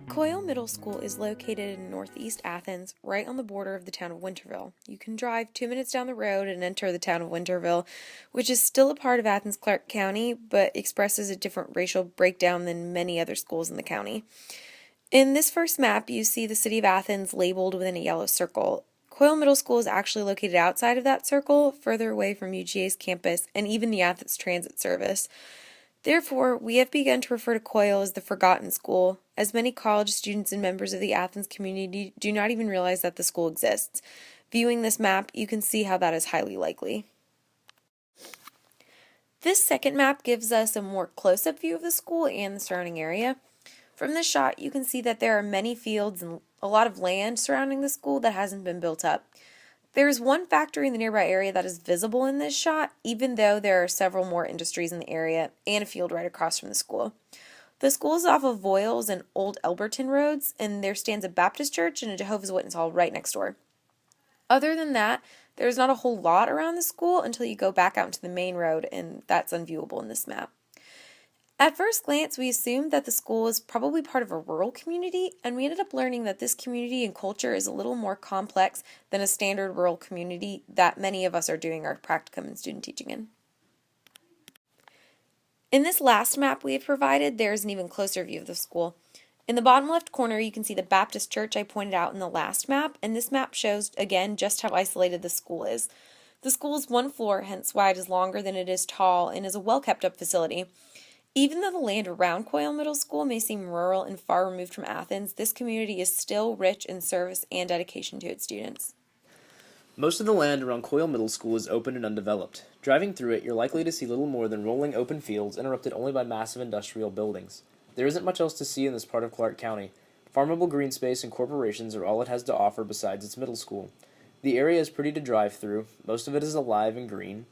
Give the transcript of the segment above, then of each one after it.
Coile Middle School is located in northeast Athens, right on the border of the town of Winterville. You can drive 2 minutes down the road and enter the town of Winterville, which is still a part of Athens-Clarke County, but expresses a different racial breakdown than many other schools in the county. In this first map, you see the city of Athens labeled within a yellow circle. Coile Middle School is actually located outside of that circle, further away from UGA's campus and even the Athens Transit Service. Therefore, we have begun to refer to Coile as the Forgotten School, as many college students and members of the Athens community do not even realize that the school exists. Viewing this map, you can see how that is highly likely. This second map gives us a more close-up view of the school and the surrounding area. From this shot, you can see that there are many fields and a lot of land surrounding the school that hasn't been built up. There is one factory in the nearby area that is visible in this shot, even though there are several more industries in the area and a field right across from the school. The school is off of Voiles and Old Elberton roads, and there stands a Baptist church and a Jehovah's Witness hall right next door. Other than that, there's not a whole lot around the school until you go back out into the main road, and that's unviewable in this map. At first glance, we assumed that the school is probably part of a rural community, and we ended up learning that this community and culture is a little more complex than a standard rural community that many of us are doing our practicum and student teaching in. In this last map we have provided, there is an even closer view of the school. In the bottom left corner, you can see the Baptist church I pointed out in the last map, and this map shows, again, just how isolated the school is. The school is one floor, hence why it is longer than it is tall, and is a well-kept-up facility. Even though the land around Coile Middle School may seem rural and far removed from Athens, this community is still rich in service and dedication to its students. Most of the land around Coile Middle School is open and undeveloped. Driving through it, you're likely to see little more than rolling open fields interrupted only by massive industrial buildings. There isn't much else to see in this part of Clarke County. Farmable green space and corporations are all it has to offer besides its middle school. The area is pretty to drive through. Most of it is alive and green.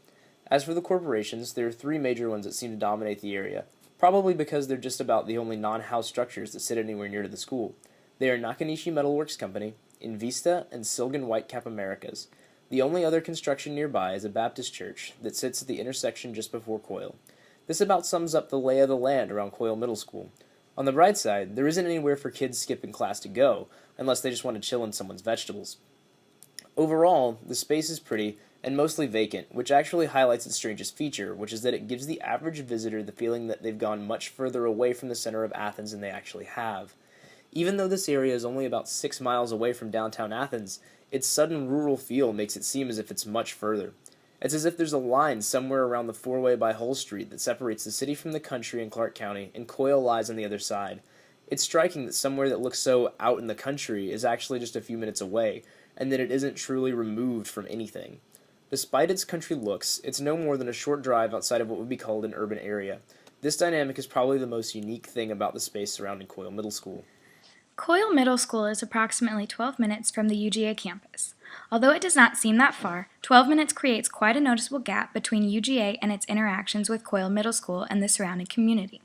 As for the corporations, there are three major ones that seem to dominate the area, probably because they're just about the only non-house structures that sit anywhere near to the school. They are Nakanishi Metalworks Company, Invista, and Silgan Whitecap Americas. The only other construction nearby is a Baptist church that sits at the intersection just before Coile. This about sums up the lay of the land around Coile Middle School. On the bright side, there isn't anywhere for kids skipping class to go, unless they just want to chill in someone's vegetables. Overall, the space is pretty and mostly vacant, which actually highlights its strangest feature, which is that it gives the average visitor the feeling that they've gone much further away from the center of Athens than they actually have. Even though this area is only about 6 miles away from downtown Athens, its sudden rural feel makes it seem as if it's much further. It's as if there's a line somewhere around the four-way by Hull Street that separates the city from the country in Clarke County, and Coile lies on the other side. It's striking that somewhere that looks so out in the country is actually just a few minutes away, and that it isn't truly removed from anything. Despite its country looks, it's no more than a short drive outside of what would be called an urban area. This dynamic is probably the most unique thing about the space surrounding Coile Middle School. Coile Middle School is approximately 12 minutes from the UGA campus. Although it does not seem that far, 12 minutes creates quite a noticeable gap between UGA and its interactions with Coile Middle School and the surrounding community.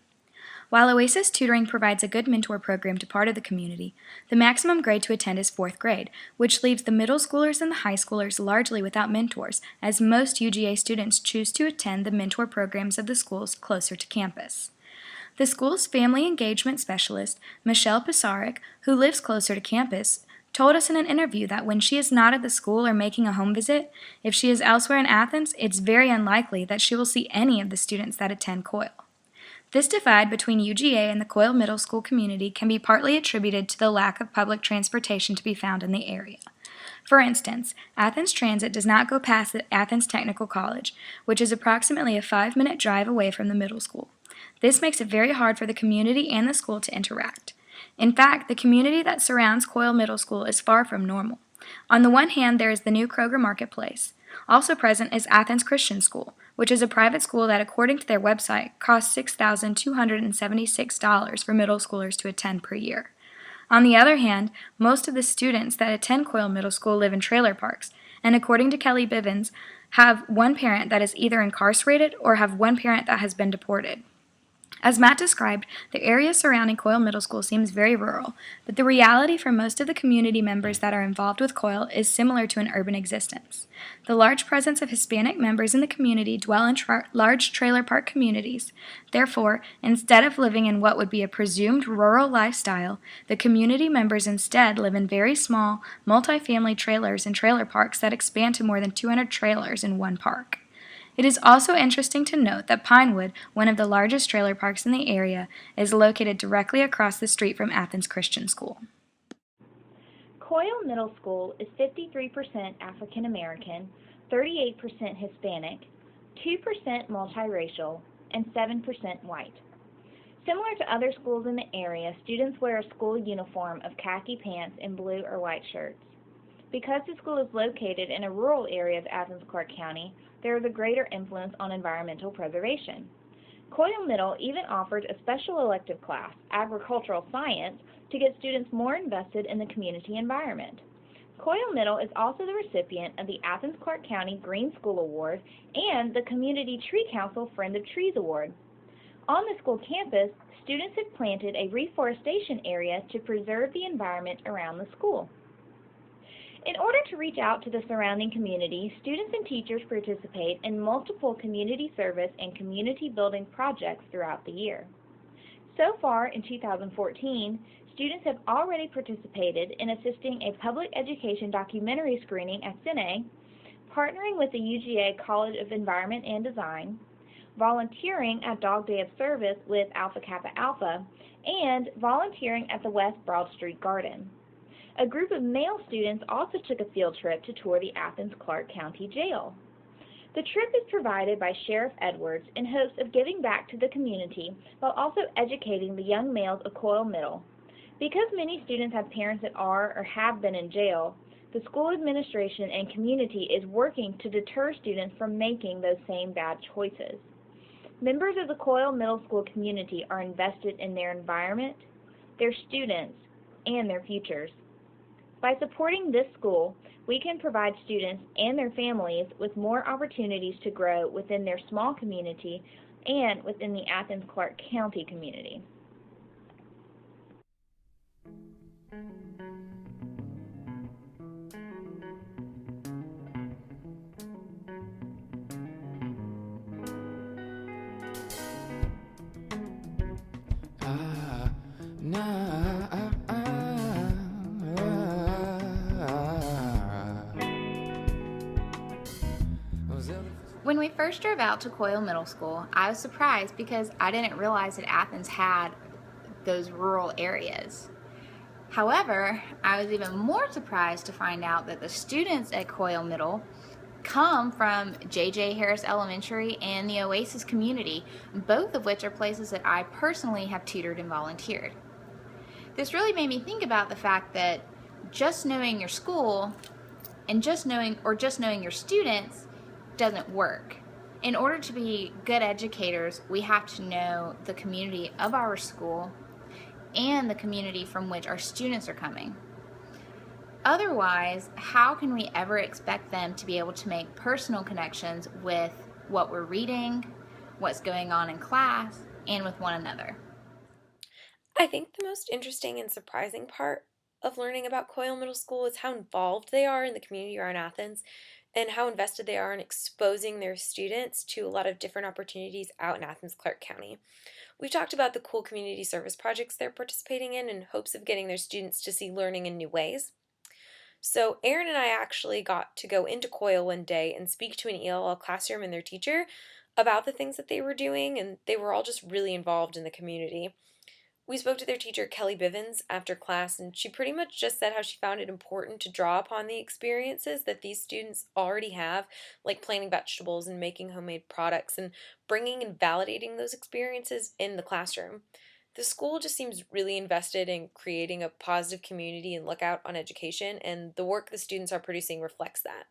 While Oasis Tutoring provides a good mentor program to part of the community, the maximum grade to attend is 4th grade, which leaves the middle schoolers and the high schoolers largely without mentors, as most UGA students choose to attend the mentor programs of the schools closer to campus. The school's family engagement specialist, Michelle Pisaric, who lives closer to campus, told us in an interview that when she is not at the school or making a home visit, if she is elsewhere in Athens, it's very unlikely that she will see any of the students that attend Coile. This divide between UGA and the Coile Middle School community can be partly attributed to the lack of public transportation to be found in the area. For instance, Athens Transit does not go past the Athens Technical College, which is approximately a 5-minute drive away from the middle school. This makes it very hard for the community and the school to interact. In fact, the community that surrounds Coile Middle School is far from normal. On the one hand, there is the new Kroger Marketplace. Also present is Athens Christian School, which is a private school that, according to their website, costs $6,276 for middle schoolers to attend per year. On the other hand, most of the students that attend Coile Middle School live in trailer parks, and according to Kelly Bivens, have one parent that is either incarcerated or have one parent that has been deported. As Matt described, the area surrounding Coyle Middle School seems very rural, but the reality for most of the community members that are involved with Coyle is similar to an urban existence. The large presence of Hispanic members in the community dwell in large trailer park communities. Therefore, instead of living in what would be a presumed rural lifestyle, the community members instead live in very small, multi-family trailers and trailer parks that expand to more than 200 trailers in one park. It is also interesting to note that Pinewood, one of the largest trailer parks in the area, is located directly across the street from Athens Christian School. Coyle Middle School is 53% African American, 38% Hispanic, 2% multiracial, and 7% white. Similar to other schools in the area, students wear a school uniform of khaki pants and blue or white shirts. Because the school is located in a rural area of Athens-Clarke County, there is a greater influence on environmental preservation. Coyle Middle even offered a special elective class, Agricultural Science, to get students more invested in the community environment. Coyle Middle is also the recipient of the Athens-Clarke County Green School Award and the Community Tree Council Friend of Trees Award. On the school campus, students have planted a reforestation area to preserve the environment around the school. In order to reach out to the surrounding community, students and teachers participate in multiple community service and community building projects throughout the year. So far in 2014, students have already participated in assisting a public education documentary screening at Cine, partnering with the UGA College of Environment and Design, volunteering at Dog Day of Service with Alpha Kappa Alpha, and volunteering at the West Broad Street Garden. A group of male students also took a field trip to tour the Athens-Clarke County Jail. The trip is provided by Sheriff Edwards in hopes of giving back to the community while also educating the young males of Coyle Middle. Because many students have parents that are or have been in jail, the school administration and community is working to deter students from making those same bad choices. Members of the Coyle Middle School community are invested in their environment, their students, and their futures. By supporting this school, we can provide students and their families with more opportunities to grow within their small community and within the Athens-Clarke County community. When we first drove out to Coyle Middle School, I was surprised because I didn't realize that Athens had those rural areas. However, I was even more surprised to find out that the students at Coyle Middle come from J.J. Harris Elementary and the Oasis community, both of which are places that I personally have tutored and volunteered. This really made me think about the fact that just knowing your school and just knowing your students doesn't work. In order to be good educators, we have to know the community of our school and the community from which our students are coming. Otherwise, how can we ever expect them to be able to make personal connections with what we're reading, what's going on in class, and with one another? I think the most interesting and surprising part of learning about Coyle Middle School is how involved they are in the community around Athens and how invested they are in exposing their students to a lot of different opportunities out in Athens-Clarke County. We've talked about the cool community service projects they're participating in hopes of getting their students to see learning in new ways. So Aaron and I actually got to go into Coyle one day and speak to an ELL classroom and their teacher about the things that they were doing, and they were all just really involved in the community. We spoke to their teacher, Kelly Bivens, after class, and she pretty much just said how she found it important to draw upon the experiences that these students already have, like planting vegetables and making homemade products, and bringing and validating those experiences in the classroom. The school just seems really invested in creating a positive community and lookout on education, and the work the students are producing reflects that.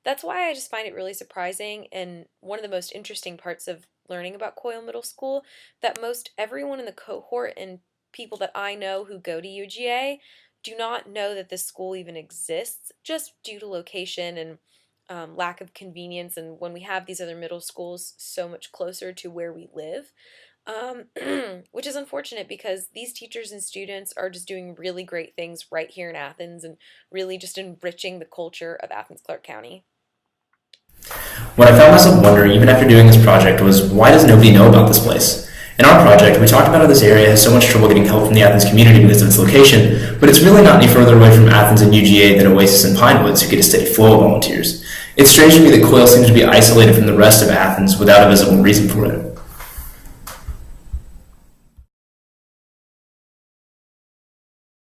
That's why I just find it really surprising and one of the most interesting parts of learning about Coyle Middle School that most everyone in the cohort and people that I know who go to UGA do not know that this school even exists just due to location and lack of convenience, and when we have these other middle schools so much closer to where we live. Which is unfortunate because these teachers and students are just doing really great things right here in Athens and really just enriching the culture of Athens, Clarke County. What I found myself wondering, even after doing this project, was why does nobody know about this place? In our project, we talked about how this area has so much trouble getting help from the Athens community because of its location, but it's really not any further away from Athens and UGA than Oasis and Pinewoods, who get a steady flow of volunteers. It's strange to me that Coile seems to be isolated from the rest of Athens without a visible reason for it.